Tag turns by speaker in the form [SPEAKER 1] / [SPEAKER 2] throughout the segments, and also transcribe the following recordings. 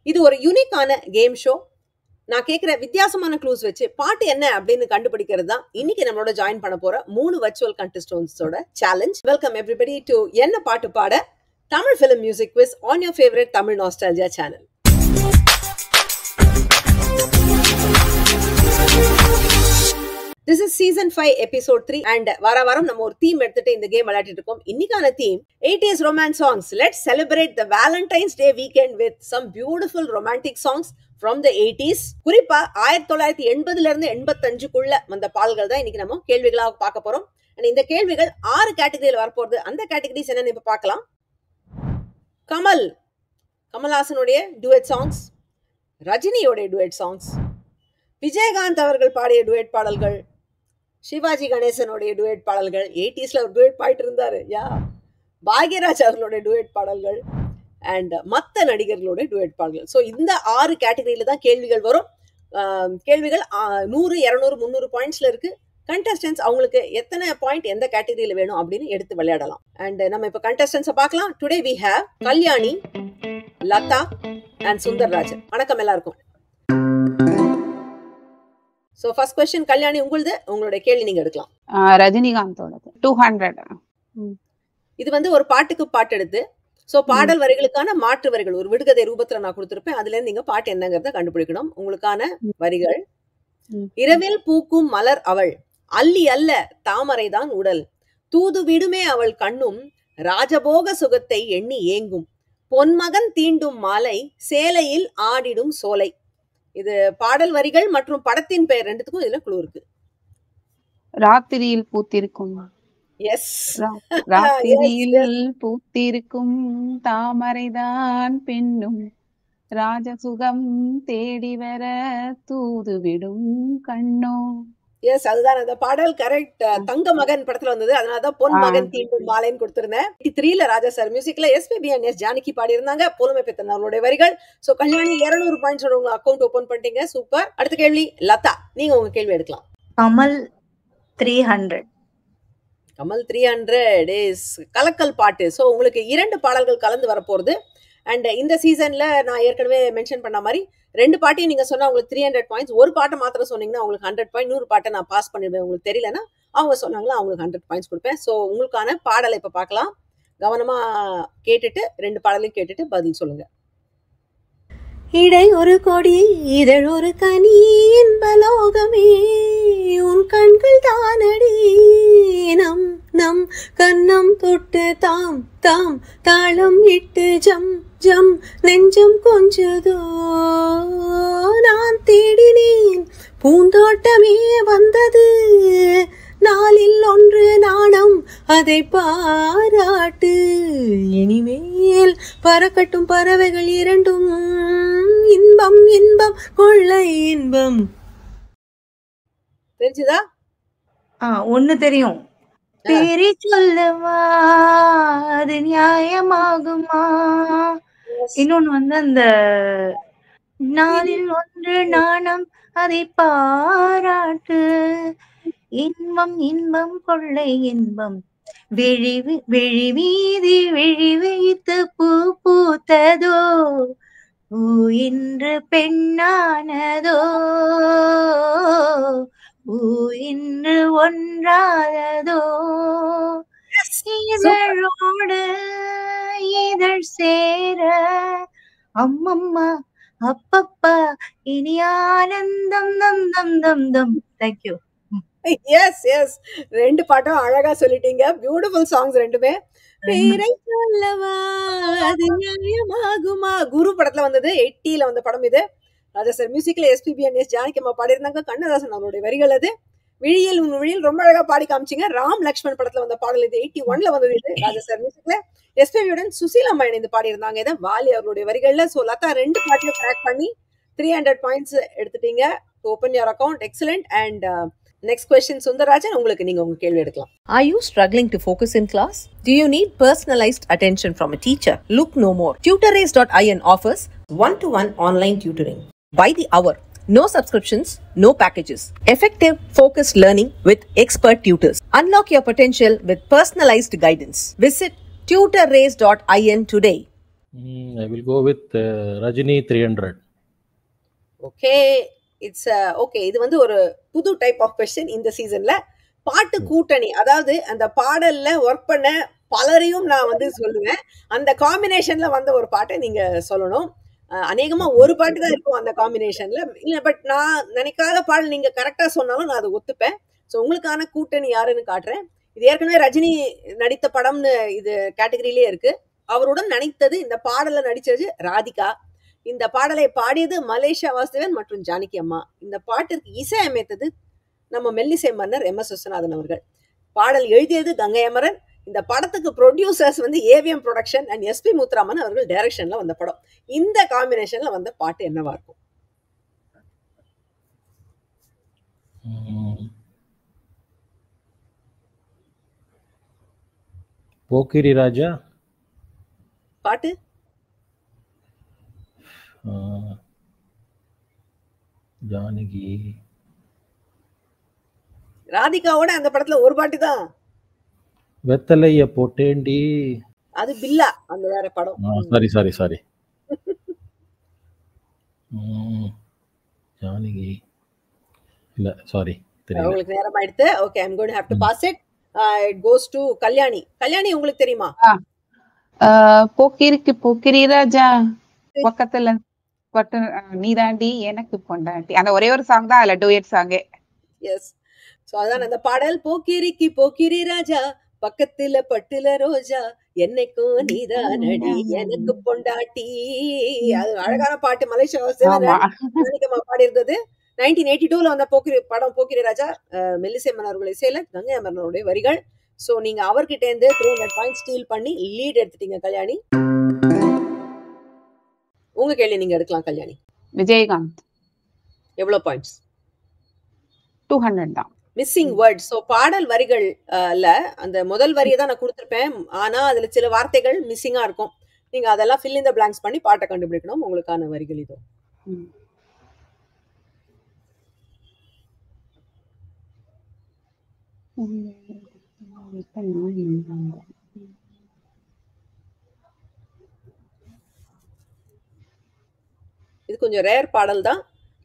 [SPEAKER 1] இது ஒரு யூனிக்கான கேம் ஷோ. நான் கேட்கிற வித்தியாசமான க்ளூஸ் வச்சு பாட்டு என்ன அப்படின்னு கண்டுபிடிக்கிறது தான் இன்னைக்கு நம்மளோட ஜாயின் பண்ண போற 3 வர்ச்சுவல் கண்டெஸ்டன்ட்ஸோட சேலஞ்ச். வெல்கம் எவ்ரிபடி டு என்ன பாட்டு பாட Tamil film music quiz on your favourite Tamil nostalgia channel. This is season 5 episode 3 and வாரம் நம்ம ஒரு தீம் எடுத்துட்டு இந்த கேம் விளையாடிட்டு இருக்கோம். இன்னைக்கான theme 80s romance songs. Let's celebrate the Valentine's Day weekend with some beautiful romantic songs from the 80s. குறிப்பா 1980ல இருந்து 85க்குள்ள வந்த பாடல்கள் தான் இன்னைக்கு நம்ம கேள்விகளாக பார்க்க போறோம். இந்த கேள்விகள் 6 கேட்டகரியில வரப்போகுது. அந்த கேட்டகரிஸ் என்னன்னு இப்ப பார்க்கலாம். கமல்ஹாசனுடைய டுயட் சாங்ஸ், ரஜினியோட டுயட் சாங்ஸ், விஜயகாந்த் அவர்கள் பாடிய டுயட் பாடல்கள், சிவாஜி கணேசனுடைய டுயட் பாடல்கள், 80ஸ்ல ஒரு டுயட் பாடிட்டு இருந்தாரு பாக்யராஜ் அவர்களுடைய டுயட் பாடல்கள் அண்ட் மற்ற நடிகர்களோட டுயட் பாடல்கள். ஸோ இந்த 6 கேட்டகரியில தான் கேள்விகள் வரும். கேள்விகள் 100, 200, 300 பாயிண்ட்ஸ்ல இருக்கு. கண்டஸ்டன்ஸ் அவங்களுக்கு எத்தனை பாயிண்ட் எந்த கேட்டகரியில வேணும் அப்படின்னு எடுத்து விளையாடலாம். அண்ட் நம்ம இப்ப கண்டஸ்டன்ஸை பார்க்கலாம். Today we have Kalyani, Latha and Sundararajan. வணக்கம் எல்லாருக்கும். சோ ஃபர்ஸ்ட் क्वेश्चन கல்யாணி உங்களுது. உங்களுடைய கேள்வி நீங்க எடுக்கலாம்.
[SPEAKER 2] ரஜினிகாந்தோடது 200.
[SPEAKER 1] இது வந்து ஒரு பாட்டுக்கு பாட்டு எடுத்து சோ பாடல் வரிகளுக்கான மாற்று வரிகள் ஒரு விடுகதை ரூபத்துல நான் கொடுத்திருப்பேன். அதுல இருந்து நீங்க பாட்டு என்னங்கறத கண்டுபிடிக்கணும். உங்களுக்கான வரிகள்: இரவில் பூக்கும் மலர் அவள், அல்லி அல்ல தாமரைதான் உடல், தூது விடுமே அவள் கண்ணும், ராஜபோக சுகத்தை எண்ணி ஏங்கும், பொன்மகன் தீண்டும் மாலை, சேலையில் ஆடிடும் சோலை. இது பாடல் வரிகள் மற்றும் படத்தின் பெயர் ரெண்டுத்துக்கும் இதுல க்ளூ இருக்கு.
[SPEAKER 2] ராத்திரியில் பூத்திருக்கும்.
[SPEAKER 1] எஸ்,
[SPEAKER 2] ராத்திரியில் பூத்திருக்கும் தாமரைதான் பெண்ணும், ராஜசுகம் தேடி வர தூதுவிடும் கண்ணோ.
[SPEAKER 1] எஸ், அதுதான் அந்த பாடல். கரெக்ட். தங்க மகன் படத்துல வந்தது, அதனாலதான் பொன் மகன் தீண்டும் மாலைன்னு கொடுத்திருந்தேன். 83ல ராஜா சார் மியூசிக்ல எஸ்பிபி அண்ட் எஸ் ஜானகி பாடி இருந்தாங்க. புலமை பெத்தன் அவர்களுடைய வரிகள். சோ கல்யாணி 200 பாயிண்ட்ஸ் உங்க அக்கவுண்ட் ஓபன் பண்ணிட்டீங்க. சூப்பர். அடுத்த கேள்வி லதா, நீங்க உங்க கேள்வி எடுக்கலாம்.
[SPEAKER 3] கமல் 300.
[SPEAKER 1] கமல் 300 இஸ் கலக்கல் பாட்டு. சோ உங்களுக்கு 2 பாடல்கள் கலந்து வரப்போகுது. அண்ட் இந்த சீசன்ல நான் ஏற்கனவே மென்ஷன் பண்ண மாதிரி 2 பாட்டையும் நீங்க சொன்னா உங்களுக்கு 300 பாயிண்ட்ஸ். ஒரு பாட்டை மாத்திரம் சொன்னீங்கன்னா உங்களுக்கு 100 பாயிண்ட். 100 பாட்டை நான் பாஸ் பண்ணிடுவேன். உங்களுக்கு தெரியலன்னா அவங்க சொன்னாங்களா அவங்களுக்கு 100 பாயிண்ட்ஸ் கொடுப்பேன். ஸோ உங்களுக்கான பாடலை இப்ப பார்க்கலாம். கவனமா கேட்டுட்டு 2 பாடலையும் கேட்டுட்டு பதில் சொல்லுங்க. இடை ஒரு கொடி இதழ் ஒரு கனி இன்பலோகமே, உன் கண்கள் தானடி நம் நம் கண்ணம் தொட்டு தாம் தாம் தாளம் இட்டு ஜம் ஜம் நெஞ்சம் கொஞ்சதோ, நான் தேடினேன் பூந்தோட்டமே வந்தது, நாளில் ஒன்று நாணம் அதை பாராட்டு, இனிமேல் பறக்கட்டும் பறவைகள் இரண்டும், இன்பம் இன்பம் கொள்ளை இன்பம். தெரிஞ்சுதா?
[SPEAKER 3] ஒண்ணு தெரியும். பேரை சொல்லவா அது நியாயமாகுமா. இன்னொன்னு வந்து அந்த நாளில் ஒன்று நாணம் அதை பாராட்டு, இன்பம் இன்பம் கொள்ளை இன்பம், விழி மீதி விழி வைத்து பூ பூத்ததோ, பூ இன்று பெண்ணானதோ, பூ இன்று ஒன்றாததோ, இதழோடு இதழ் சேர அம்மம்மா அப்பப்பா இனி ஆனந்தம் தம் தம் தம் தம். தேங்க்யூ.
[SPEAKER 1] எஸ் எஸ், 2 பாட்டும் அழகா சொல்லிட்டீங்க. பியூட்டிஃபுல் சாங்ஸ் ரெண்டுமே. பேரை சொல்லவா அது நியாயமாகுமா குரு படத்துல வந்தது. 80ல வந்த படம் இது. ராஜா சார் மியூசிக்ல எஸ்பிபி அண்ட் எஸ் ஜானகி அம்மா பாடியிருந்தாங்க. கண்ணதாசன் அவருடைய வரிகள் அது. விழியில் உன் விழியில் ரொம்ப அழகா பாடி காமிச்சிங்க. ராம் லக்ஷ்மண் படத்துல வந்த பாடல் இது. 81ல வந்தது இது. ராஜா சார் மியூசிக்ல எஸ்பிபியுடன் சுசீலம்மா இணைந்து பாடியிருந்தாங்க. இதை வாலி அவருடைய வரிகள்ல. சோ லதா 2 பாட்டையும் ட்ராக் பண்ணி 300 பாயிண்ட்ஸ் எடுத்துட்டீங்க. Open your account. Excellent. And next question Sundararajan, உங்களுக்கு நீங்க உங்க கேள்வி எடுக்கலாம். Are you struggling to focus in class? Do you need personalized attention from a teacher? Look no more. Tuterace.in offers one-to-one online tutoring by the hour. No subscriptions, no packages. Effective, focused learning with expert tutors. Unlock your potential with personalized guidance. Visit tuterace.in today.
[SPEAKER 4] I will go with Rajini 300.
[SPEAKER 1] Okay, it's okay. இது வந்து ஒரு புது type of question இந்த சீசன்ல. பாட்டு கூட்டணி, அதாவது அந்த பாடல்ல ஒர்க் பண்ண பலரையும் நான் வந்து சொல்லுவேன். அந்த காம்பினேஷன்ல வந்த ஒரு பாட்டை நீங்க சொல்லணும். அநேகமா ஒரு பாட்டு தான் இருக்கும் அந்த காம்பினேஷன்ல. இல்ல, பட் நான் நினைக்காத பாடல் நீங்க கரெக்டா சொன்னாலும் நான் அதை ஒத்துப்பேன். ஸோ உங்களுக்கான கூட்டணி யாருன்னு காட்டுறேன். இது ஏற்கனவே ரஜினி நடித்த படம்னு இது கேட்டகரியிலே இருக்கு. அவருடன் நடித்தது, இந்த பாடல நடிச்சது ராதிகா. இந்த பாடலை பாடியது மலேசியா வாசுதேவன் மற்றும் ஜானகி அம்மா. இந்த பாட்டிற்கு இசை அமைத்தது நம்ம மெல்லிசை மன்னர் எம்.எஸ். விஸ்வநாதன் அவர்கள். பாடல் எழுதியது கங்கை அமரன். இந்த படத்துக்கு ப்ரொடியூசர்ஸ் வந்து AVM production and SP Muthuraman அவர்கள் டைரக்ஷன்ல வந்த படம். இந்த காம்பினேஷன்ல வந்த பாட்டு என்னவா இருக்கும்?
[SPEAKER 4] போக்கிரி ராஜா
[SPEAKER 1] பாட்டு
[SPEAKER 4] ஜானகி
[SPEAKER 1] ராதிகாவோட அந்த படத்துல ஒரு பாட்டு தான்.
[SPEAKER 4] வெத்தலைய போட்டேண்டி,
[SPEAKER 1] அது பில்லா, அந்த வேற படம்.
[SPEAKER 4] சாரி ஜானகி இல்ல, சாரி தெரியல.
[SPEAKER 1] உங்களுக்கு நேரம் ஆயிடுத்து. Okay, I am going to have to pass it. It goes to Kalyani. Kalyani, உங்களுக்கு தெரியுமா?
[SPEAKER 2] போக்கிரிக்கு போக்கிரி ராஜா பக்கத்துல பட்டு நீதாண்டி எனக்கு பொண்டாட்டி, அந்த ஒரே ஒரு சாங் தான், அதுல டூயட் சாங்கே.
[SPEAKER 1] எஸ். சோ அதான் அந்த பாடல். போக்கிரிக்கு போக்கிரி ராஜா பக்கத்துல பட்டுல ரோஜா என்னைக்கும் நீதானடி எனக்கு பொண்டாட்டி. அது அழகான பாட்டு. மலேசியா வாசுதேவன் பாடி இருந்தது. 1982ல வந்த போக்கிரி படம் போக்கிரி ராஜா. மெல்லிசை மன்னர்கள் இசையில கங்கை அமரனுடைய வரிகள். சோ நீங்க அவர்கிட்ட இருந்து 300 பாயிண்ட் ஸ்டீல் பண்ணி லீட் எடுத்துட்டீங்க கல்யாணி. உங்க கேள்வி நீங்க எடுக்கலாம் கல்யாணி.
[SPEAKER 2] விஜயகாந்த்
[SPEAKER 1] எவ்வளவு பாயிண்ட்ஸ்?
[SPEAKER 2] 200 தான்.
[SPEAKER 1] Missing word. ஸோ பாடல் வரிகள் அந்த முதல் வரியை தான் நான் கொடுத்துருப்பேன். ஆனா அதுல சில வார்த்தைகள் மிஸ்ஸிங்கா இருக்கும். நீங்க அதெல்லாம் ஃபில் இன் த பிளாங்க்ஸ் பண்ணி பாட்டை கண்டுபிடிக்கணும். உங்களுக்கான வரிகள் இதோ. இது கொஞ்சம் ரேர் பாடல் தான்.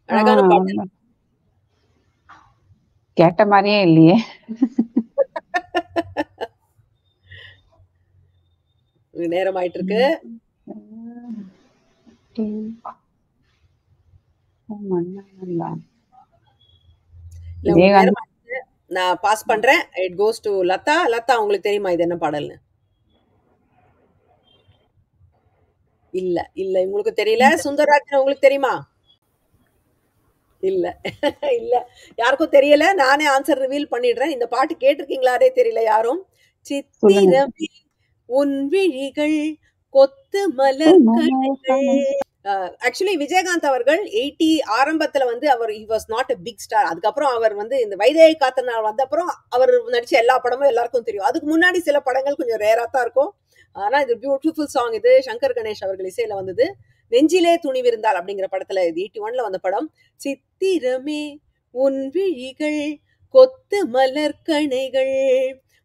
[SPEAKER 1] அழகான பாடல்.
[SPEAKER 2] கேட்ட மாதிரியே இல்லையே.
[SPEAKER 1] நேரம் ஆயிட்டு இருக்கு. நான் பாஸ் பண்றேன். It goes to Latha. Latha, உங்களுக்கு தெரியுமா இது என்ன பாடல்னு? இல்ல இல்ல, உங்களுக்கு தெரியல. சுந்தரராஜன், உங்களுக்கு தெரியுமா? இல்ல இல்ல, யாருக்கும் தெரியல. நானே ஆன்சர் ரிவீல் பண்ணிடுறேன். இந்த பாட்டு கேட்டிருக்கீங்களாரே தெரியல யாரும். சித்திரமே உன் விழிகள் கொத்து மலர்கள். ஆக்சுவலி விஜயகாந்த் அவர்கள் 80 ஆரம்பத்துல வந்து அவர் he was not a big star. அதுக்கப்புறம் அவர் வந்து இந்த வைதேகி காத்த நாள் வந்த அப்புறம் அவர் நடிச்ச எல்லா படமும் எல்லாருக்கும் தெரியும். அதுக்கு முன்னாடி சில படங்கள் கொஞ்சம் ரேரா தான் இருக்கும். ஆனா இது பியூட்டிஃபுல் சாங். இது சங்கர் கணேஷ் அவர்கள் இசையில வந்தது. நெஞ்சிலே துணிவிருந்தால் அப்படிங்கிற படத்துல, இது 81ல வந்த படம். சித்திரமே உன் விழிகள் கொத்து மலர்கணைகள்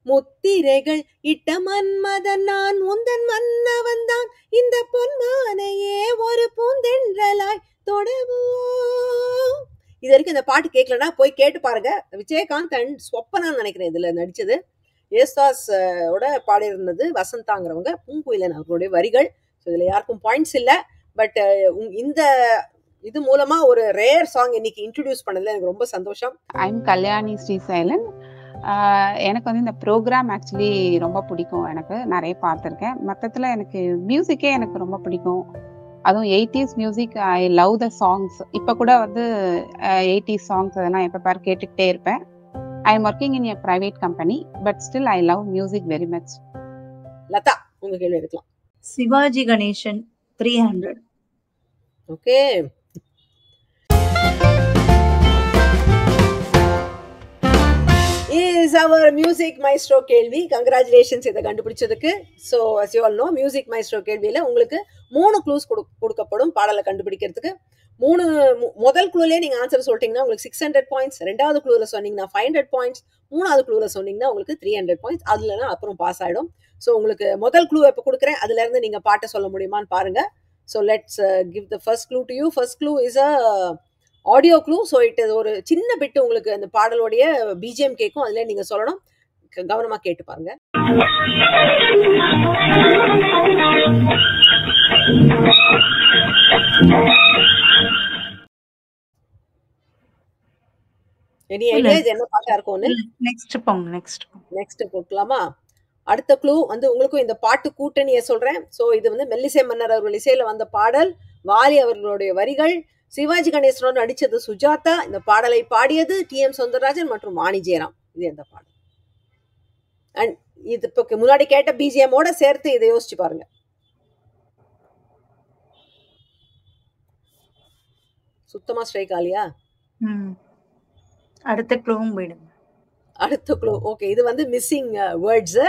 [SPEAKER 1] முத்திரைகள் இட்ட மன்மதன் நான் உந்தன் மன்னவன் தான் இந்த பொன்மானையே ஒரு பூந்தென்றலாய் தொடவும். இது வரைக்கும் இந்த பாட்டு கேட்கலன்னா போய் கேட்டு பாருங்க. விஜயகாந்த் அண்ட் ஸ்வப்பனான்னு நினைக்கிறேன் இதுல நடிச்சது. ஏஸ்தாஸ் ஓட பாடி இருந்தது வசந்தாங்கிறவங்க. பூங்குயிலன் அவர்களுடைய வரிகள். ஸோ இதுல யாருக்கும் பாயிண்ட்ஸ் இல்லை. பட் இந்த இது மூலமா ஒரு ரேர் சாங் இன்னைக்கு இன்ட்ரோடியூஸ் பண்ணதுல எனக்கு ரொம்ப சந்தோஷம்.
[SPEAKER 2] ஐம் கல்யாணி ஸ்ரீசைலன். எனக்கு வந்து இந்த ப்ரோக்ராம் ஆக்சுவலி ரொம்ப பிடிக்கும். எனக்கு நிறைய பார்த்துருக்கேன். மொத்தத்தில் எனக்கு மியூசிக்கே எனக்கு ரொம்ப பிடிக்கும். அதுவும் 80s music. I love the songs. இப்போ கூட வந்து 80s சாங்ஸ் அதெல்லாம் எப்போ பாரு கேட்டுக்கிட்டே இருப்பேன். I am working in a private company, but still I love music very much.
[SPEAKER 1] Latha, உங்க கேள்வி எடுக்கலாம்.
[SPEAKER 3] Sivaji Ganesan 300.
[SPEAKER 1] Okay, is our music maestro கேள்வி. கங்க்ராச்சுலேஷன்ஸ் இதை கண்டுபிடிச்சதுக்கு. So as you all know, music maestro கேள்வியில உங்களுக்கு 3 க்ளூஸ் கொடுக்கப்படும் பாடலை கண்டுபிடிக்கிறதுக்கு. முதல் குழுலயே நீங்க ஆன்சர் சொல்லிட்டீங்கன்னா உங்களுக்கு 600 பாயிண்ட்ஸ், ரெண்டாவது குழுல சொன்னீங்கன்னா 500 பாயிண்ட்ஸ், மூணாவது குழுல சொன்னீங்கன்னா உங்களுக்கு 300 பாயிண்ட்ஸ். அதுலனா அப்புறம் பாஸ் ஆயிடும். ஸோ உங்களுக்கு முதல் குழு எப்போ கொடுக்குறேன், அதுல இருந்து நீங்க பாட்டை சொல்ல முடியுமான்னு பாருங்க. So let's give the first clue to you. First clue is a audio clue. So it ஒரு சின்ன பிட்டு உங்களுக்கு அந்த பாடலோடைய பிஜிஎம் கேட்கும், அதுல நீங்க சொல்லணும். கவனமா கேட்டு பாருங்க. எனி ஐடியா இது என்ன பாட்டா இருக்கும்னு? நெக்ஸ்ட் போட்டுக்கலாமா? அடுத்த க்ளூ வந்து உங்களுக்கும் இந்த பாட்டு கூட்டணியை சொல்றேன். ஸோ இது வந்து மெல்லிசை மன்னர் அவர்கள் இசையில வந்த பாடல், வாலி அவர்களுடைய வரிகள், சிவாஜி கணேசனோடு நடிச்சது சுஜாதா. இந்த பாடலை பாடியது டி.எம். சௌந்தரராஜன் மற்றும் வாணி ஜெயராம். இது எந்த பாடல்? அண்ட் இது இப்போ முன்னாடி கேட்ட பிஜிஎம்மோட சேர்த்து இதை யோசிச்சு பாருங்க. சுத்தமா ஸ்ட்ரைக் ஆலியா?
[SPEAKER 3] அடுத்த க்ளூவும் போயிடுங்க.
[SPEAKER 1] அடுத்த க்ளூ ஓகே. இது வந்து மிஸ்ஸிங் வேர்ட்ஸ்.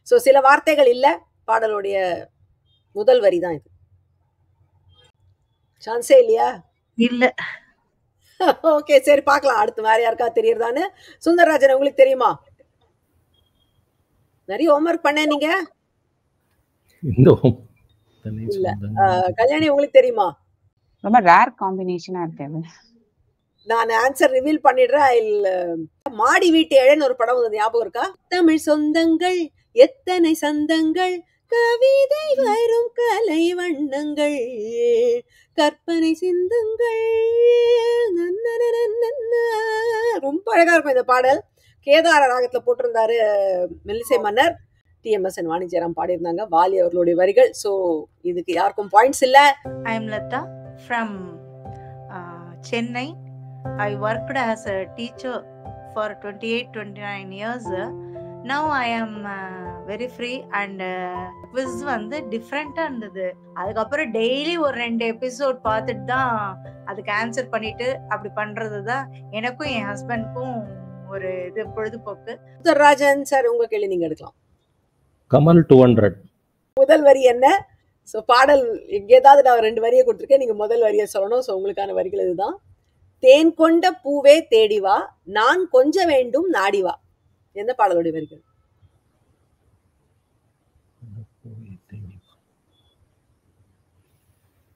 [SPEAKER 1] ஸோ சில வார்த்தைகள் இல்ல, பாடலுடைய முதல் வரி தான் இது. சான்ஸே இல்லையா?
[SPEAKER 3] இல்ல.
[SPEAKER 1] ஓகே சரி பார்க்கலாம். அடுத்து வேற யாருக்கா தெரியுறதான்னு. சுந்தரராஜன் உங்களுக்கு தெரியுமா? நிறைய ஹோம்வொர்க் பண்ண நீங்க. இல்ல. கல்யாணி உங்களுக்கு தெரியுமா?
[SPEAKER 2] ரொம்ப ரேர் காம்பினேஷனா இருக்கு.
[SPEAKER 1] நான் ஆன்சர் ரிவீல் பண்ணிடுறேன். மாடி வீட்டு ஏழைன்னு ஒரு படம் வந்து ஞாபகம் இருக்கா? தமிழ் சொந்தங்கள் எத்தனை சந்தங்கள், கவிதை வரும் கலை வண்ணங்கள், கற்பனை சிந்தங்கள். ரொம்ப அழகா இருக்கும் இந்த பாடல். கேதார ராகத்துல போட்டிருந்தாரு மெல்லிசை மன்னர். டி.எம்.எஸ். வாணி ஜெயராம் பாடியிருந்தாங்க. வாலி அவர்களுடைய வரிகள். ஸோ இதுக்கு யாருக்கும் பாயிண்ட்ஸ் இல்ல.
[SPEAKER 3] I am Lata from Chennai. I worked as a teacher for 28-29 years. Now I am very free and quiz வந்து டிஃப்ரெண்டா இருந்தது. அதுக்கப்புறம் டெய்லி ஒரு 2 எபிசோட் பார்த்துட்டு தான் அதுக்கு ஆன்சர் பண்ணிட்டு அப்படி பண்றது தான் எனக்கும் என் ஹஸ்பண்டுக்கும் ஒரு இது பொழுதுபோக்கு.
[SPEAKER 1] ராஜன் சார் உங்க கேள்வி நீங்க எடுக்கலாம்.
[SPEAKER 4] கமல் 200
[SPEAKER 1] முதல் வரி என்ன? ஸோ பாடல் எங்கேயாவது நான் 2 வரியை கொடுத்துருக்கேன், நீங்க முதல் வரியை சொல்லணும். ஸோ உங்களுக்கான வரிகள் இதுதான். தேன் கொண்ட பூவே தேடிவா, நான் கொஞ்ச வேண்டும் நாடிவா. எந்த பாடலுடைய வரிகள்?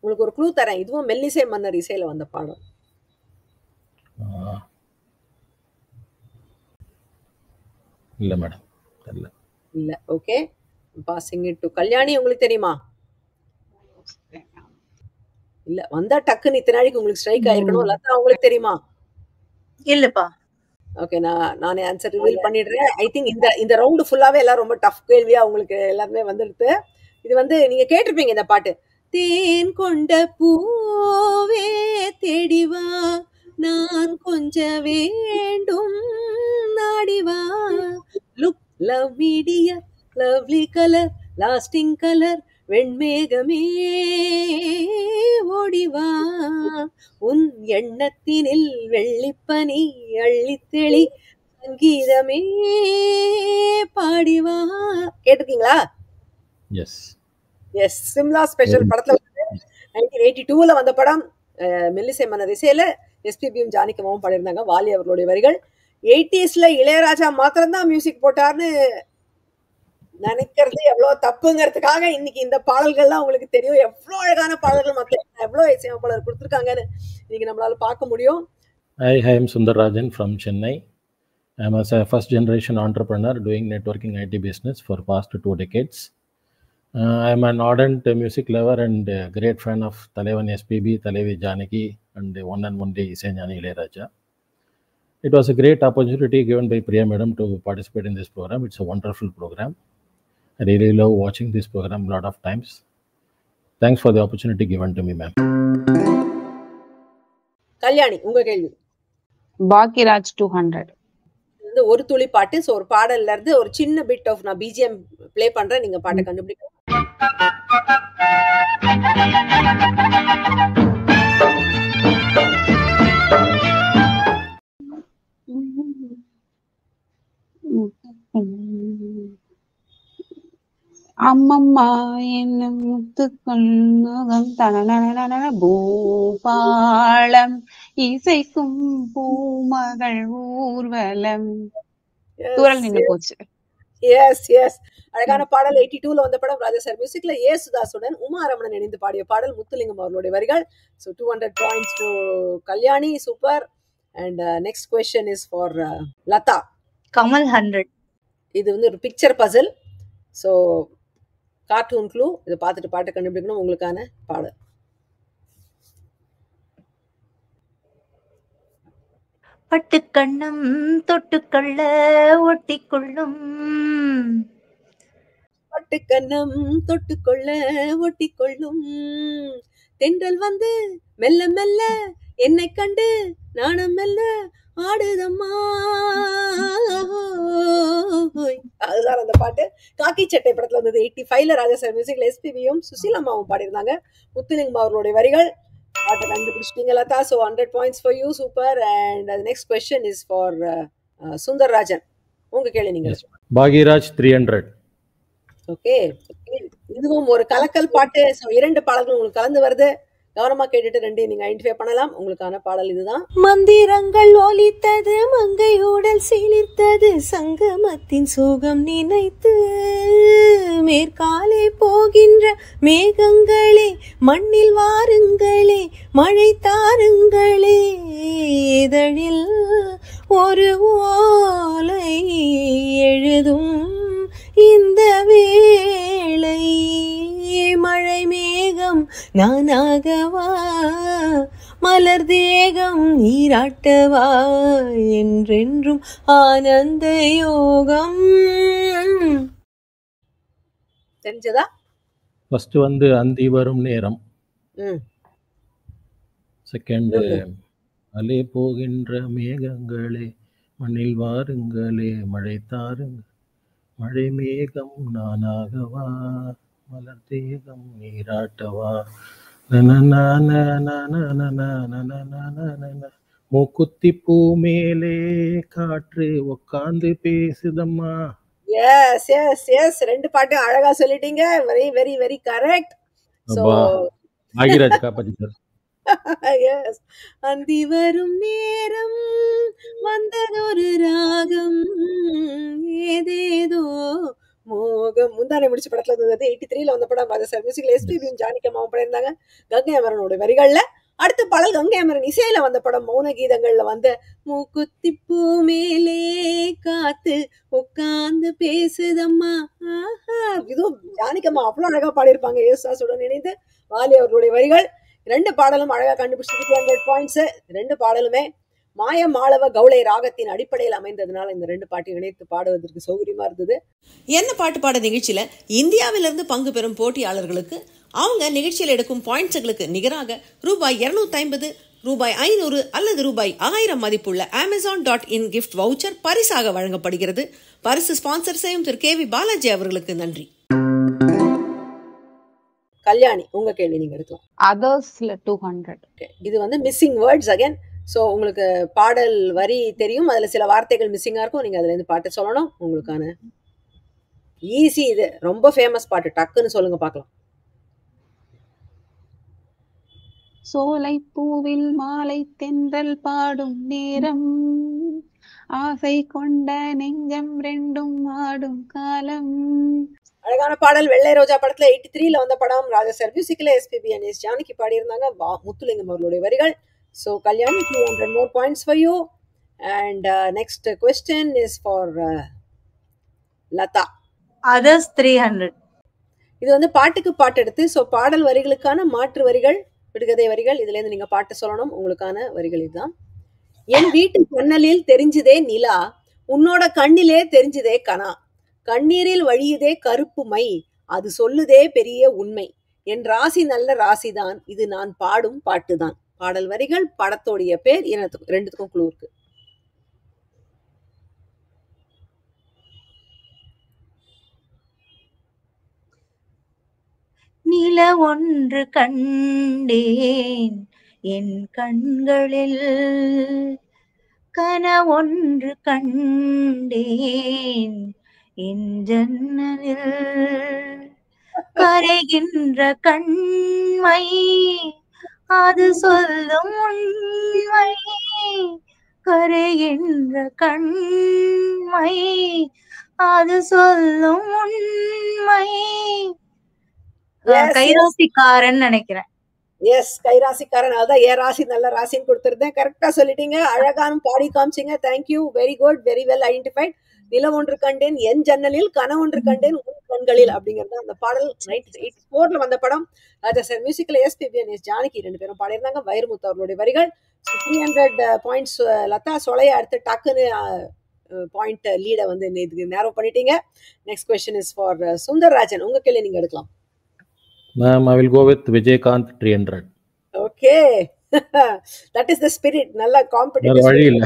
[SPEAKER 1] உங்களுக்கு ஒரு க்ளூ தரேன். இதுவும் மெல்லிசை மன்னர் இசையில வந்த பாடல்.
[SPEAKER 4] இல்ல மேடம், தெரியல.
[SPEAKER 1] இல்ல. Okay, passing it to Kalyani. உங்களுக்கு தெரியுமா? இல்ல. வந்தா டக்குன்னு இத்தனை நாளைக்கு உங்களுக்கு ஸ்ட்ரைக் ஆயிருக்கணும். லதா உங்களுக்கு தெரியுமா?
[SPEAKER 3] இல்லப்பா.
[SPEAKER 1] ஓகே, நானே ஆன்சர் ரிவீல் பண்ணிடுறேன். ஐ திங்க் இந்த ரவுண்டு ஃபுல்லாவே எல்லாம் ரொம்ப டஃப் கேள்வியா உங்களுக்கு எல்லாருமே வந்துடுது. இது வந்து நீங்க கேட்டிருப்பீங்க இந்த பாட்டு. தேன் கொண்ட பூவே தேடிவா, நான் கொஞ்ச வேண்டும் நாடிவா, look love மீடிய lovely colour lasting colour, வெண்மேகமே ஓடிவா, உன் எண்ணத்தினில் வெள்ளிப்பனி அள்ளித்தெளி, சங்கீதமே பாடிவா. கேட்டிருக்கீங்களா?
[SPEAKER 4] S
[SPEAKER 1] S. சிம்லா ஸ்பெஷல் படத்துல 1982ல வந்த படம். மெல்லிசை மன்னர் இசையில எஸ்பிபியும் ஜானகிமாவும் பாடியிருந்தாங்க. வாலி அவர்களுடைய வரிகள். 80ஸ்ல இளையராஜா மாத்திரம்தான் மியூசிக் போட்டார்னு நினைக்கிறது எவ்வளவு தப்புங்கிறதுக்காக இன்னைக்கு இந்த பாடல்கள்லாம் உங்களுக்கு தெரியும். எவ்வளவு அழகான பாடல்கள் மற்ற எவ்வளவு இசையமைப்பாளர் கொடுத்துருக்காங்கன்னு இன்னைக்கு நம்மளால பார்க்க முடியும்.
[SPEAKER 4] I am Sundararajan from Chennai. I am a first generation entrepreneur doing networking IT business for past 2 decades. I am an ardent music lover and a great fan of Thalaivan SPB, Thalaivi Janaki and the one and only Iseñani Ilayaraja. It was a great opportunity given by Priya Madam to participate in this program. It's a wonderful program. I really love watching this program a lot of times. Thanks for the opportunity given to me, ma'am.
[SPEAKER 1] Kalyani உங்க கேள்வி.
[SPEAKER 2] பாக்கியராஜ் 200.
[SPEAKER 1] இது ஒரு துளி பாட்டு. So ஒரு பாடல்ல இருந்து ஒரு சின்ன பிட் ஆஃப் நான் பிஜிஎம் ப்ளே பண்றேன், நீங்க பாட்டை கண்டுபிடிக்கலாம்.
[SPEAKER 2] அம்மம்மா என்ன முத்துக்கள் முகம் தனனனனன பூபாளம் இசைக்கும் பூமகள் ஊர்வலம். தூரல் நின்னு போச்சு.
[SPEAKER 1] எஸ் எஸ் அழகான பாடல். 82ல வந்த படம் ராஜா சார் மியூசிக்ல ஏசுதாசுடன் உமாரமணன் இணைந்து பாடிய பாடல், முத்துலிங்கம் அவர்களுடைய வரிகள். So 200 points to Kalyani. Super. And next question is for Latha.
[SPEAKER 3] Kamal 100.
[SPEAKER 1] இது வந்து ஒரு picture puzzle. So cartoon clue. இதை பார்த்துட்டு பாட்டை கண்டுபிடிக்கணும். உங்களுக்கான பாடல்.
[SPEAKER 3] பட்டுக்கண்ணம் தொட்டுக்கொள்ள ஒட்டிக்கொள்ளும்,
[SPEAKER 1] பட்டுக்கண்ணம் தொட்டுக்கொள்ள ஒட்டிக்கொள்ளும், தென்றல் வந்து மெல்ல மெல்ல என்னை கண்டு நாணம் மெல்ல ஆடுதம்மா. அதுதான் அந்த பாட்டு. காக்கி சட்டை படத்துல வந்தது. 85ல ராஜா சார் மியூசிக்ல எஸ்பிபியும் சுசீலம்மாவும் பாடியிருந்தாங்க. முத்துலிங்கம் அவர்களுடைய வரிகள். பாட்டை கண்டுபிடிச்சிட்டீங்க Latha. So 100 points for you. Super. And next question is for Sundararajan. உங்க கேள்வி நீங்க.
[SPEAKER 4] பாகியராஜ் 300.
[SPEAKER 1] ஓகே. இதுவும் ஒரு கலக்கல் பாட்டு. ஸோ 2 பாடல்கள் உங்களுக்கு கலந்து வருது. கவனமா கேட்டுட்டு 2 நீங்க ஐடென்டிஃபை பண்ணலாம். உங்களுக்கான பாடல் இதுதான். மந்திரங்கள் ஒலித்தது, மங்கை ஊடல் சீலித்தது, சங்கமத்தின் சோகம் நினைத்து மேற்காலே போகின்ற மேகங்களே மண்ணில் வாருங்களே மழை தாருங்களே, இதழில் ஒரு ஓலை எழுதும் இந்த வேளை, மழை மேகம் நானாகவா மலர் தேகம் நீராட்டவா என்றென்றும் ஆனந்த யோகம். தெரிஞ்சதா?
[SPEAKER 4] ஃபர்ஸ்ட் வந்து அந்தி வரும் நேரம். செகண்ட் அலே போகின்ற மேகங்களே மண்ணில் வாருங்களே மழை தாருங்க, மழை மேகம் நானாகவா மலர் தேகம் நீராட்டவா, மூக்குத்தி பூ மேலே காற்று உக்காந்து பேசுதம்மா.
[SPEAKER 1] எஸ் எஸ் எஸ் 2 பாட்டு அழகா சொல்லிட்டீங்க. Very very very correct. So
[SPEAKER 4] Bhagyaraj காப்பாத்தி சார்.
[SPEAKER 1] எஸ். அந்தி வரும் நேரம் வந்ததொரு ராகம் ஏதேதோ மோகம். முந்தானை முடிச்ச படத்துல இருந்தது. 83ல வந்த படம் ராஜா சார் மியூசிக்ல எஸ்பிபியும் ஜானகியம்மாவும் பாடியிருந்தாங்க. கங்கை அமரனோட வரிகள்ல. அடுத்த பாடல் கங்கை அமரன் இசையில வந்த படம் மௌன கீதங்கள்ல வந்த மூக்குத்தி பூ மேலே காத்து உட்கார்ந்து பேசுதம்மா. இதுவும் ஜானகியம்மா அவ்வளவு அழகா பாடியிருப்பாங்க. ஏசுதாசுடன் இணைந்து வாலி அவர்களுடைய வரிகள். 2 பாடலும் அழகா கண்டுபிடிச்சிட்டு 200 points. 2 பாடலுமே மாய மாளவ கௌளை ராகத்தின் அடிப்படையில் அமைந்ததுனால இந்த 2 பாட்டையும் இணைத்து பாடுவதற்கு சௌகரியமா இருந்தது.
[SPEAKER 5] என்ன பாட்டு பாட நிகழ்ச்சியில இந்தியாவிலிருந்து பங்கு பெறும் போட்டியாளர்களுக்கு அவங்க நிகழ்ச்சியில் எடுக்கும் பாயிண்ட்ஸ்களுக்கு நிகராக ரூபாய் 250, ரூபாய் 500 அல்லது ரூபாய் 1000 மதிப்புள்ள Amazon.in கிஃப்ட் வவுச்சர் பரிசாக வழங்கப்படுகிறது. பரிசு ஸ்பான்சர் செய்யும் திரு KV பாலாஜி அவர்களுக்கு நன்றி.
[SPEAKER 1] கல்யாணி, உங்க கேள்வி நீங்க எடுக்கலாம்.
[SPEAKER 2] அதர்ஸ்ல 200.
[SPEAKER 1] இது வந்து மிஸ்ஸிங் வேர்ட்ஸ் அகைன். ஸோ உங்களுக்கு பாடல் வரி தெரியும், அதுல சில வார்த்தைகள் மிஸ்ஸிங்கா இருக்கும். நீங்க அதுல இருந்து பாட்டு சொல்லணும். உங்களுக்கான ஈஸி. இது ரொம்ப ஃபேமஸ் பாட்டு. டக்குன்னு சொல்லுங்க பார்க்கலாம்.
[SPEAKER 2] சோலை பூவில் மாலை தென்றல் பாடும் நேரம், ஆசை கொண்ட நெஞ்சம் ரெண்டும் ஆடும் காலம்.
[SPEAKER 1] அழகான பாடல். வெள்ளை ரோஜா படத்துல 83ல வந்த படம். ராஜா சார் மியூசிக்ல எஸ்பிபி அண்ட் எஸ் ஜானகி பாடியிருந்தாங்க. முத்துலிங்கம் அவர்களுடைய வரிகள். So Kalyani 200 more points for you. And next question is for Latha.
[SPEAKER 3] Others 300.
[SPEAKER 1] இது வந்து பாட்டுக்கு பாட்டு எடுத்து. ஸோ பாடல் வரிகளுக்கான மாற்று வரிகள், விடுகதை வரிகள். இதுல இருந்து நீங்க பாட்டு சொல்லணும். உங்களுக்கான வரிகள் இதுதான். என் வீட்டு கண்ணலில் தெரிஞ்சுதே நிலா, உன்னோட கண்ணிலே தெரிஞ்சுதே கனா, கண்ணீரில் வழியுதே கருப்பு மை, அது சொல்லுதே பெரிய உண்மை, என் ராசி நல்ல ராசிதான், இது நான் பாடும் பாட்டுதான். பாடல் வரிகள், படத்தோடைய பேர், ரெண்டுத்துக்கும் க்ளூ இருக்கு.
[SPEAKER 3] நில ஒன்று கண்டேன் என் கண்களில், கனவொன்று கண்டேன் என் ஜன்னலில், கரைகின்ற கண்மை அது சொல்லும் உண்மை, கரைகின்ற கண்மை அது சொல்லும் உண்மை.
[SPEAKER 1] Yes,
[SPEAKER 3] கைராசிக்காரன் நினைக்கிறேன்.
[SPEAKER 1] எஸ், கைராசிக்காரன். அதான் ஏ ராசி நல்ல ராசின்னு கொடுத்துருந்தேன். கரெக்டா சொல்லிட்டீங்க. அழகான பாடி காமிச்சிங்க. Thank you, very good, very well identified. நில ஒன்று கண்டேன் என் ஜன்னலில், கனவொன்று கண்டேன் உன் கண்களில் அப்படிங்கிறது அந்த பாடல். 1984 வந்த படம். ராஜா மியூசிக்ல எஸ்பிபி அண்ட் எஸ் ஜானகி 2 பேரும் பாடியிருந்தாங்க. வைரமுத்து அவர்களுடைய வரிகள். 300 பாயிண்ட்ஸ் லதா சொலைய அடுத்து டக்குன்னு பாயிண்ட் லீட வந்து இதுக்கு நேரோ பண்ணிட்டீங்க. Next question is for Sundararajan. உங்க கேள்வி நீங்க எடுக்கலாம்.
[SPEAKER 4] Ma'am, I will go with Vijaykanth 300.
[SPEAKER 1] Okay, that is the spirit. நல்ல
[SPEAKER 4] வேற
[SPEAKER 1] காம்படிட்டிவ்
[SPEAKER 4] வழி இல்ல.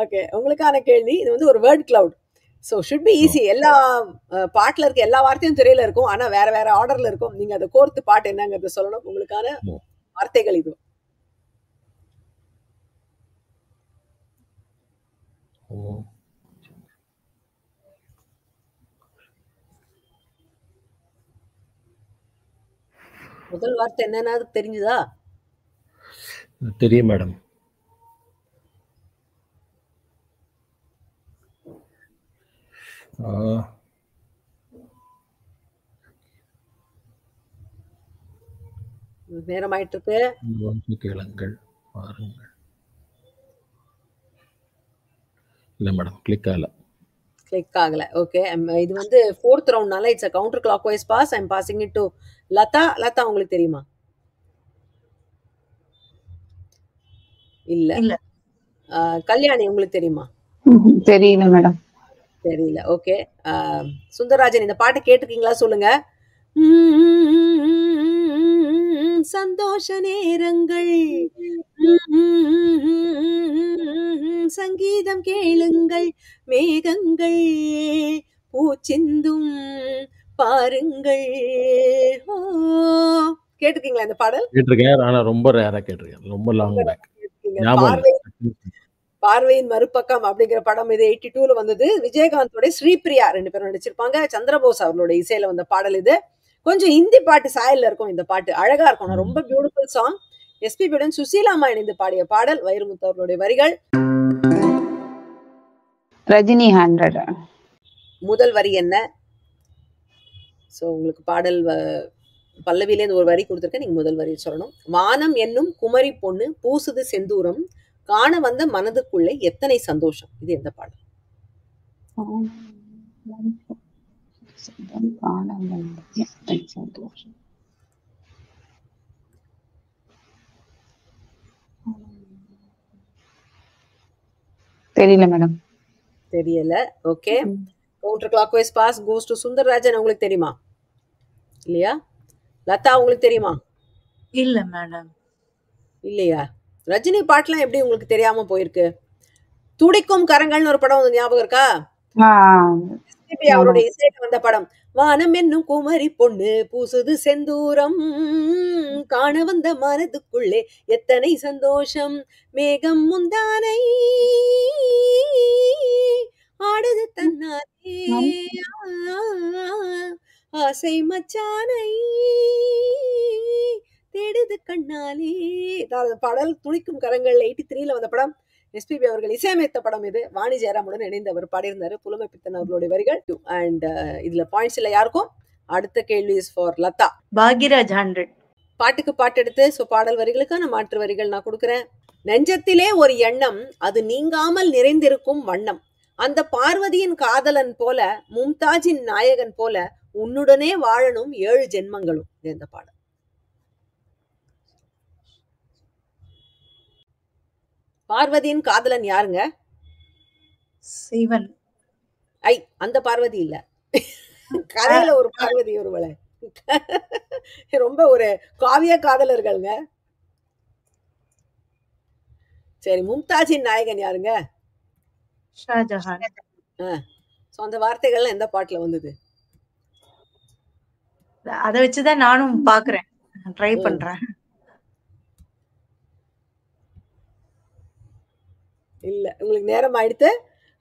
[SPEAKER 1] ஓகே, உங்களுக்கான கேள்வி. இது வந்து ஒரு word cloud. So should be easy. எல்லா பாட்டில் இருக்க எல்லா வார்த்தையும் திரையில இருக்கும், ஆனா வேற வேற ஆர்டர்ல இருக்கும். நீங்க அதை கோர்த்து பாட்டு என்னங்கிறத சொல்லணும். உங்களுக்கான வார்த்தைகள் இது. முதல் வார்த்தை என்னன்னா தெரிஞ்சுதா?
[SPEAKER 4] தெரியும் மேடம்.
[SPEAKER 1] நேரம் ஆயிட்டு இருக்கு.
[SPEAKER 4] கேளுங்கள், பாருங்கள். இல்ல மேடம், கிளிக் ஆகல.
[SPEAKER 1] கிளிக் ஆகல. ஓகே, இது வந்து 4th ரவுண்ட்னால it's a counter clockwise pass. I'm passing it to Latha. Latha உங்களுக்கு தெரியுமா? இல்ல.
[SPEAKER 3] இல்ல.
[SPEAKER 1] கல்யாணி உங்களுக்கு தெரியுமா?
[SPEAKER 2] தெரியல மேடம்.
[SPEAKER 1] தெரியல. ஓகே, சுந்தரராஜன் இந்த பாட்டை கேட்டிருக்கீங்களா சொல்லுங்க. சந்தோஷ நேரங்கள், சங்கீதம் கேளுங்கள், மேகங்கள் பூச்சிந்தும் பாருங்கள். ஓ, கேட்டிருக்கீங்களா இந்த பாடல்?
[SPEAKER 4] கேட்டிருக்கேன், ஆனா ரொம்ப ரேரா கேட்டிருக்கேன். ரொம்ப லாங் பேக்.
[SPEAKER 1] பார்வையின் மறுபக்கம் அப்படிங்கிற படம் இது 82ல வந்தது. விஜயகாந்தோட ஸ்ரீபிரியா 2 பேரும் நடிச்சிருப்பாங்க. சந்திரபோஸ் அவர்களோட இசையில வந்த பாடல் இது. கொஞ்சம் ஹிந்தி பாட்டு சாயல்ல இருக்கும் இந்த பாட்டு. அழகா இருக்கும், ரொம்ப பியூட்டிஃபுல் சாங். எஸ்பிபியுடன் சுசீலாமா இணைந்து பாடிய பாடல். வைரமுத்து அவர்களுடைய வரிகள்.
[SPEAKER 2] ரஜினி 100.
[SPEAKER 1] முதல் வரி என்ன? சோ உங்களுக்கு பாடல் பல்லவியிலேருந்து ஒரு வரி கொடுத்துருக்கேன், நீங்க முதல் வரி சொல்லணும். வானம் என்னும் குமரி பொண்ணு பூசுது செந்தூரம், காண வந்த மனதுக்குள்ளே எத்தனை சந்தோஷம். இது எந்த பாடல்?
[SPEAKER 2] தெரியல மேடம்.
[SPEAKER 1] தெரியல. Okay, counter clockwise pass goes to Sundararajan. உங்களுக்கு தெரியுமா? இல்லையா? லதா உங்களுக்கு தெரியுமா?
[SPEAKER 3] இல்ல மேடம்.
[SPEAKER 1] இல்லையா? ரஜினி பாட்டுலாம் எப்படி உங்களுக்கு தெரியாம போயிருக்கு? துடிக்கும் கரங்கள்னு ஒரு படம் வந்து ஞாபகம் இருக்கா? அவருடைய இசையில வந்த படம். வானம் என்னும் குமரி பொண்ணு பூசுது செந்தூரம், காண வந்த மனதுக்குள்ளே எத்தனை சந்தோஷம், மேகம் முந்தானை ஆடுது தன்னாலே, ஆசை மச்சானை தேடுது கண்ணாலே. பாடல் துணிக்கும் கரங்கள் 83ல வந்த படம். எஸ்பிபி அவர்கள் இசையமைத்த படம் இது. வாணி ஜெயராமுடன் இணைந்து அவர் பாடியிருந்தாரு. புலமை பித்தன் அவர்களுடைய வரிகள். அண்ட் இதுல பாயிண்ட்ஸ் இல்ல யாருக்கும். அடுத்த கேள்வி இஸ் ஃபார் லதா.
[SPEAKER 3] பாக்யராஜ் 100.
[SPEAKER 1] பாட்டுக்கு பாட்டு எடுத்து பாடல் வரிகளுக்கான மாற்று வரிகள் நான் கொடுக்குறேன். நெஞ்சத்திலே ஒரு எண்ணம், அது நீங்காமல் நிறைந்திருக்கும் வண்ணம், அந்த பார்வதியின் காதலன் போல, மும்தாஜின் நாயகன் போல, உன்னுடனே வாழணும் 7 ஜென்மங்களும். இந்த பாடல். பார்வதியின் காதலன் யாருங்க?
[SPEAKER 3] சிவன்.
[SPEAKER 1] ஐ, அந்த பார்வதி இல்ல, கதையில ஒரு பார்வதி ஒருவளை. ரொம்ப ஒரு காவிய காதலர்கள்ங்க. சரி, மும்தாஜின் நாயகன் யாருங்க?
[SPEAKER 3] ஷாஜஹான்.
[SPEAKER 1] அந்த வார்த்தைகள்லாம் எந்த பாட்டுல வந்தது?
[SPEAKER 3] அத வச்சுதான் நானும் பாக்குறேன், ட்ரை பண்றேன்.
[SPEAKER 1] இல்ல, உங்களுக்கு நேரம் ஆயிடுத்து.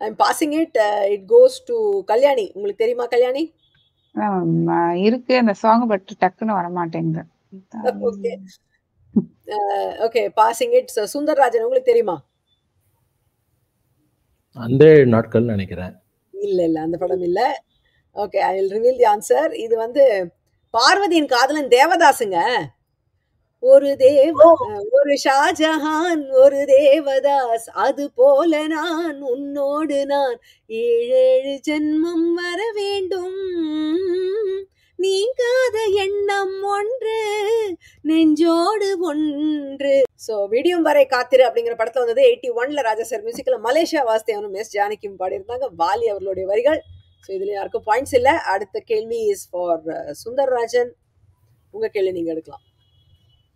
[SPEAKER 1] ஐ am passing it. It goes to Kalyani. உங்களுக்கு தெரியுமா கல்யாணி?
[SPEAKER 2] இருக்கு அந்த சாங், பட் டக்குன்னு வர மாட்டேங்குது.
[SPEAKER 1] Okay okay, passing it. Sundararajan உங்களுக்கு தெரியுமா?
[SPEAKER 4] அந்த நாட்கள் நினைக்கிறேன்.
[SPEAKER 1] இல்ல அந்த படம் இல்ல. Okay, I will reveal the answer. இது வந்து பார்வதியின் காதலன் தேவதாசுங்க. ஒரு ஷாஜஹான், ஒரு தேவதாஸ், அது போல நான் உன்னோடு நான் 7 ஜென்மம் வர வேண்டும், நீங்காத எண்ணம் ஒன்று, நெஞ்சோடு ஒன்று. சோ விடியும் வரை காத்திரு அப்படிங்கிற படத்துல வந்தது 81ல. ராஜா சார் மியூசிக்ல மலேசியா வாசுதேவனும் எஸ் ஜானகியும் பாடியிருந்தாங்க. வாலி அவர்களுடைய வரிகள். ஸோ இதுல யாருக்கும் பாயிண்ட்ஸ் இல்ல. அடுத்த கேள்வி இஸ் ஃபார் சுந்தர்ராஜன். உங்க கேள்வி நீங்க எடுக்கலாம்.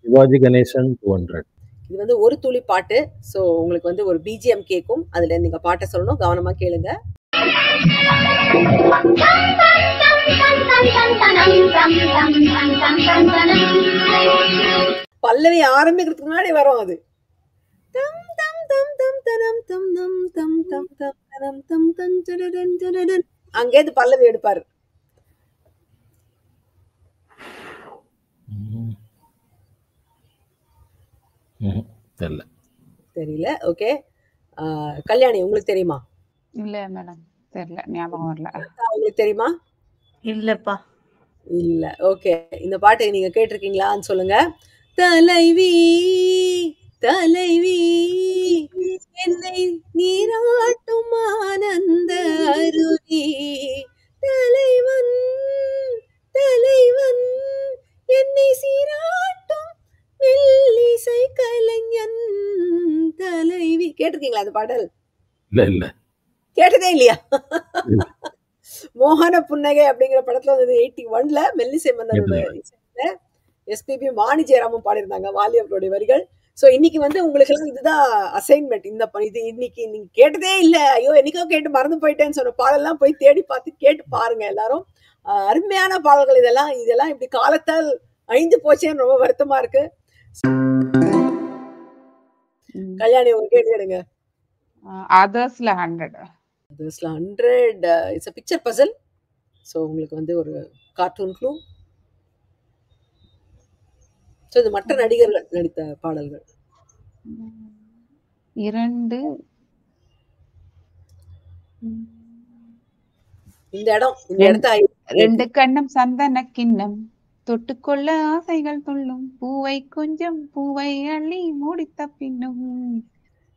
[SPEAKER 4] சிவாஜி கணேசன் 200.
[SPEAKER 1] இது வந்து ஒரு துளி பாட்டு. ஸோ உங்களுக்கு வந்து ஒரு பிஜிஎம் கேட்கும், அதுல நீங்க பாட்டை சொல்லணும். கவனமா கேளுங்க. பல்லவி ஆரம்பிக்கிறதுக்கு முன்னாடி வரும் அது. அங்கேருந்து பல்லவி எடுப்பாரு. தெரியல. ஓகே, கல்யாணி உங்களுக்கு தெரியுமா?
[SPEAKER 2] இல்ல மேடம், தெரியல, ஞாபகம் வரல.
[SPEAKER 1] உங்களுக்கு தெரியுமா?
[SPEAKER 3] இல்லப்பா.
[SPEAKER 1] இல்ல. ஓகே, இந்த பாட்டு நீங்க கேட்டிருக்கீங்களான்னு சொல்லுங்க. தலைவி தலைவி என்னை நீராட்டும் ஆனந்த அருவி, தலைவன் தலைவன் என்னை சீராட்டும் வெள்ளிசை கலைஞன் தலைவி. கேட்டிருக்கீங்களா அந்த பாடல்?
[SPEAKER 4] இல்ல
[SPEAKER 1] கேட்டதே இல்லையா? மோகன புன்னகை அப்படிங்கிற படத்துல வந்து 81ல மெல்லிசை மன்னரோட இசையில எஸ்பிபி வாணி ஜெயராமும் பாடியிருந்தாங்க. வாலி அவர்களுடைய வரிகள். சோ இன்னைக்கு வந்து உங்களுக்கு எல்லாம் இதுதான் அசைன்மெண்ட். இது இன்னைக்கு நீங்க கேட்டதே இல்ல, ஐயோ என்னைக்கோ கேட்டு மறந்து போயிட்டேன்னு சொன்ன பாடலாம் போய் தேடி பார்த்து கேட்டு பாருங்க எல்லாரும். அருமையான பாடல்கள் இதெல்லாம். இப்படி காலத்தால் அழிந்து போச்சேன்னு ரொம்ப வருத்தமா இருக்கு. கல்யாணி உங்க கேட்டு எடுங்க.
[SPEAKER 2] அதர்ஸ்ல 100.
[SPEAKER 1] அதுல 100 it's a picture puzzle. So உங்களுக்கு வந்து ஒரு கார்ட்டூன் க்ளூ. ஸோ இது மற்ற நடிகர்கள் நடித்த பாடல்கள்.
[SPEAKER 2] 2
[SPEAKER 1] இந்த இடத்த
[SPEAKER 2] 2 கண்ணம் சந்தன கிண்ணம், தொட்டுக்கொள்ள ஆசைகள் துள்ளும், பூவை கொஞ்சம் பூவை அள்ளி மூடித்த பின்னும்.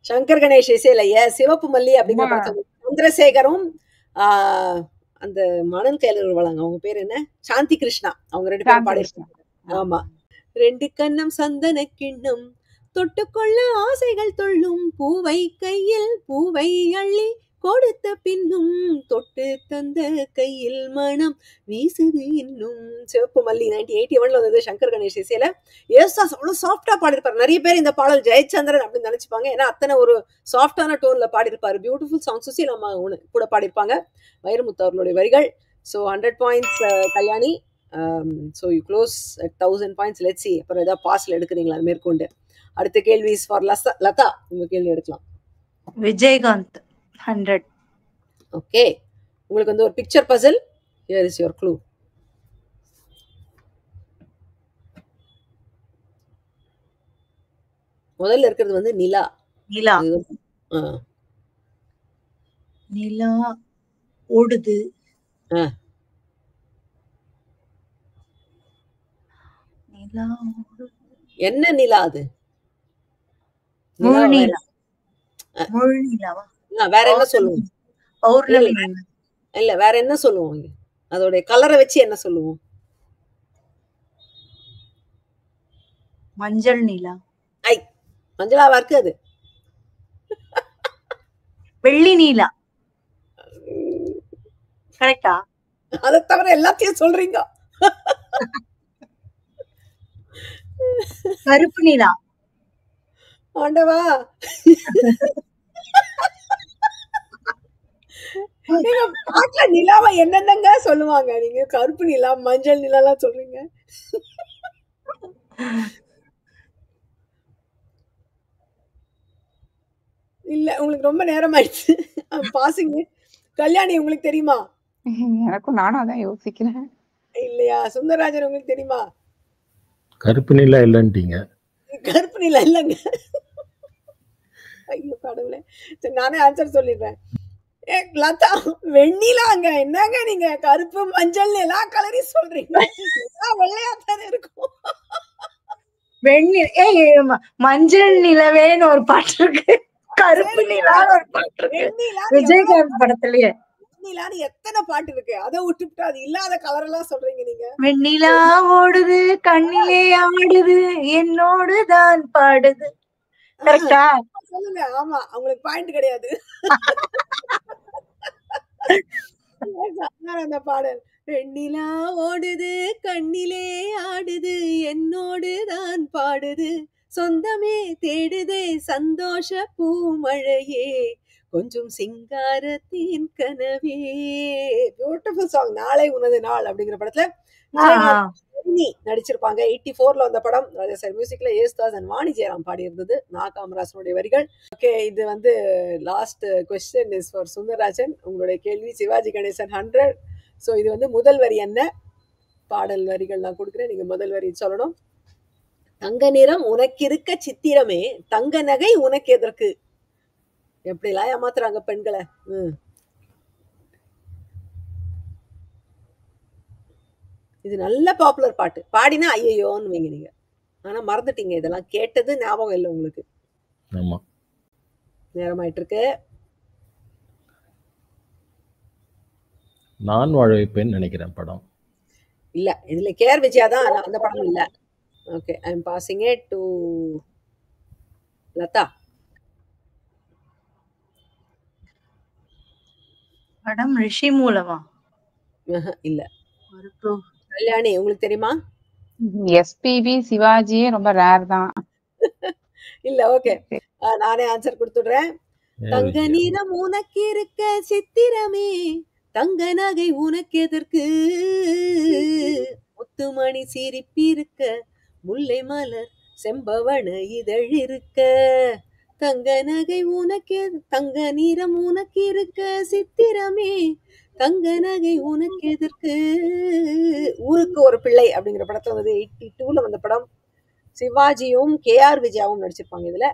[SPEAKER 1] சங்கர் கணேஷ் இசையில சிவப்பு மல்லி அப்படிங்கிற படத்துல சந்திரசேகரும் அந்த மணல் கையில வழங்க, அவங்க பேர் என்ன, சாந்தி கிருஷ்ணா, அவங்க 2 பேரும் பாடிருக்காங்க. ஆமா. 2 கண்ணம் சந்தன கிண்ணம், தொட்டுக்கொள்ள ஆசைகள் துள்ளும், பூவை கையில் பூவை அள்ளி கொடுத்த பின்னும், தொட்டு தந்த கையில் மனம் வீசுது இன்னும். சிவப்பு மல்லி 1981ல வந்தது சங்கர் கணேஷ் இசையில. ஏசுதாஸ் அவ்வளவு சாஃப்டா பாடிருப்பாரு. நிறைய பேர் இந்த பாடல் ஜெயச்சந்திரன் அப்படின்னு நினைச்சுப்பாங்க, ஏன்னா அத்தனை ஒரு சாஃப்டான டோன்ல பாடிருப்பாரு. Beautiful song. சுசீல் அம்மா கூட பாடிருப்பாங்க. வைரமுத்து அவர்களுடைய வரிகள். So 100 points Kalyani. So you close at 1000 points. Let's see அப்புறம் ஏதாவது பாஸ்ல எடுக்கிறீங்களா மேற்கொண்டு. அடுத்த கேள்வி இஸ் ஃபார் லதா. உங்க கேள்வி எடுக்கலாம்.
[SPEAKER 3] விஜயகாந்த் 100.
[SPEAKER 1] ஓகே, உங்களுக்கு வந்து ஒரு picture puzzle. Here is your clue. முதல்ல இருக்கிறது வந்து நிலா.
[SPEAKER 3] நிலா ஓடுது.
[SPEAKER 1] என்ன நிலா அது? வேற என்ன சொல்லுவோம்? இல்ல வேற என்ன சொல்லுவோம்? அதோட கலரை வச்சு என்ன சொல்லுவோம்?
[SPEAKER 3] மஞ்சள் நிலா.
[SPEAKER 1] ஐ, மஞ்சளாவா இருக்கு அது?
[SPEAKER 3] வெள்ளி நீலா. கரெக்டா?
[SPEAKER 1] அதை தவிர எல்லாத்தையும் சொல்றீங்க.
[SPEAKER 3] கருப்பு நிலா.
[SPEAKER 1] ஆண்டவா, பாட்டுல நிலாவை என்னென்னங்க சொல்லுவாங்க, நீங்க கருப்பு நிலா மஞ்சள் நிலா எல்லாம் சொல்றீங்க. இல்ல, உங்களுக்கு ரொம்ப நேரம் ஆயிடுச்சு. பாசிங். கல்யாணி உங்களுக்கு தெரியுமா?
[SPEAKER 2] எனக்கும் நானும் அதான் யோசிக்கிறேன்.
[SPEAKER 1] இல்லையா? சுந்தரராஜன் உங்களுக்கு தெரியுமா?
[SPEAKER 4] கருப்பு நிலா இல்லைன்ட்டீங்க.
[SPEAKER 1] கருப்பு நிலா இல்லைங்க. ஐயோ கடவுளே! சரி நானே ஆன்சர் சொல்லிடுறேன். லதா, வெண்ணிலாங்க. என்னங்க நீங்க கருப்பு மஞ்சள் எல்லா கலரையும் சொல்றீங்க? வெள்ளையா தானே இருக்கும்.
[SPEAKER 3] மஞ்சள் நிலவேன்னு ஒரு பாட்டு இருக்கு, கருப்பு நிலான்னு ஒரு பாட்டு இருக்கு விஜயகாந்த் படத்துலயே.
[SPEAKER 1] வெண்ணிலான்னு எத்தனை பாட்டு இருக்கு, அதை விட்டுவிட்டு அது இல்லாத கலர் எல்லாம் சொல்றீங்க நீங்க.
[SPEAKER 3] வெண்ணிலா ஓடுது கண்ணிலே ஆடுது என்னோடு தான் பாடுது. கரெக்டா?
[SPEAKER 1] சொல்லுங்க. ஆமா, உங்களுக்கு பாயிண்ட் கிடையாது. அந்த பாடல் வெண்ணிலா ஓடுது கண்ணிலே ஆடுது என்னோடு தான் பாடுது சொந்தமே தேடுதே சந்தோஷ பூமழையே கொஞ்சம் சிங்காரத்தின் கனவே. Beautiful song. நாளை உனது நாள் அப்படிங்கிற படத்துல நடிச்சிருப்பாங்க. 84ல வந்த படம். ராஜா மியூசிக்ல ஏசுதாஸ் அண்ட் வாணி ஜெயராம் பாடி இருந்தது. நா காமராசனுடைய வரிகள். ஓகே, இது வந்து last question is for Sundararajan. உங்களுடைய கேள்வி சிவாஜி கணேசன் 100. ஸோ இது வந்து முதல் வரி என்ன? பாடல் வரிகள் நான் கொடுக்குறேன், நீங்க முதல் வரி சொல்லணும். தங்க நிறம் உனக்கிருக்க சித்திரமே தங்க நகை உனக்கு எதற்கு. எப்படிலாம் ஏமாத்துறாங்க பெண்களை. இது நல்ல பாப்புலர் பாட்டு. பாடினா ஐயோன்னு வைங்க நீங்க. ஆனா மறந்துட்டீங்க, இதெல்லாம் கேட்டது ஞாபகம் இல்லை உங்களுக்கு.
[SPEAKER 4] ஆமா,
[SPEAKER 1] நேரமாயிட்டு இருக்கு.
[SPEAKER 4] நான் வாழ வைப்பேன்னு நினைக்கிறேன் படம்.
[SPEAKER 1] இல்ல, இதுல கேஆர் விஜயா தான். அந்த படம் இல்ல. Okay, I am passing it to Latha.
[SPEAKER 3] படம் ரிஷி மூலமா?
[SPEAKER 1] இல்ல. கல்யாணி, உங்களுக்கு தெரியுமா?
[SPEAKER 2] எஸ்பிபி சிவாஜியே ரொம்ப ரேர் தான்.
[SPEAKER 1] இல்ல. ஓகே, நானே ஆன்சர் கொடுத்துடுறேன். தங்க நிறம் உனக்கு இருக்க சித்திரமே தங்க நகை உனக்கு எதற்கு முத்துமணி சிரிப்பிருக்க முல்லை மலர் செம்பவன இதழ் இருக்க தங்க நகை உனக்கு தங்க நிறம் உனக்கு இருக்க சித்திரமே தங்க நகை உனக்கு எதற்கு. ஊருக்கு ஒரு பிள்ளை அப்படிங்கிற படத்துல வந்து 82ல வந்த படம். சிவாஜியும் கேஆர் விஜயாவும் நடிச்சிருப்பாங்க. இதுல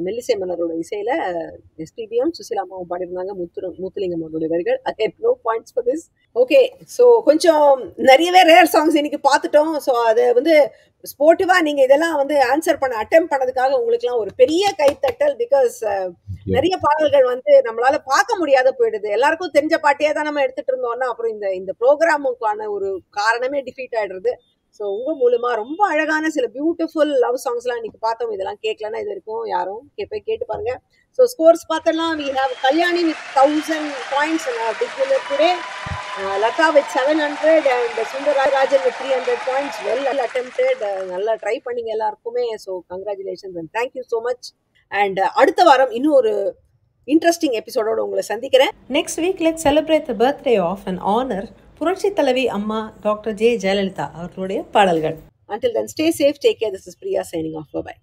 [SPEAKER 1] மெல்லிசை மன்னரோட இசையில எஸ்பிபியும் சுசிலாமாவும் பாடிருந்தாங்க. முத்துலிங்கம் அவருடைய வரிகள். No points for this. Okay, so கொஞ்சம் நிறையவே ரேர் சாங்ஸ் இன்னைக்கு பார்த்துட்டோம். ஸோ அதை வந்து ஸ்போர்ட்டிவா நீங்க இதெல்லாம் வந்து ஆன்சர் பண்ண அட்டெம்ப்ட் பண்ணதுக்காக உங்களுக்குலாம் ஒரு பெரிய கைத்தட்டல். பிகாஸ் நிறைய பாடல்கள் வந்து நம்மளால பார்க்க முடியாத போயிடுது. எல்லாருக்கும் தெரிஞ்ச பாட்டையே தான் நம்ம எடுத்துட்டு இருந்தோம்னா அப்புறம் இந்த ப்ரோக்ராமுக்கான ஒரு காரணமே டிஃபீட் ஆயிடுறது. ஸோ உங்க மூலமா ரொம்ப அழகான சில பியூட்டிஃபுல் லவ் சாங்ஸ்லாம் இன்னைக்கு பார்த்தோம். இதெல்லாம் கேட்கலன்னா இது வரைக்கும் யாரும் போய் கேட்டு பாருங்க. ஸோ ஸ்கோர்ஸ் பார்த்தோம்னா we have Kalyani with 1000 points and big winner today. Lata with 700 and Sundararajan with 300 points. Well attempted. நல்லா ட்ரை பண்ணீங்க எல்லாருக்குமே. So congratulations and thank you so much. And அடுத்த வாரம் இன்னும் ஒரு இன்ட்ரெஸ்டிங் எபிசோடோட உங்களை சந்திக்கிறேன்.
[SPEAKER 5] Next week, let's celebrate the birthday of and honor புரட்சி தலைவி அம்மா டாக்டர் ஜே ஜெயலலிதா அவர்களுடைய பாடல்கள்.
[SPEAKER 1] Until then, stay safe, take care. This is Priya signing off. Bye-bye.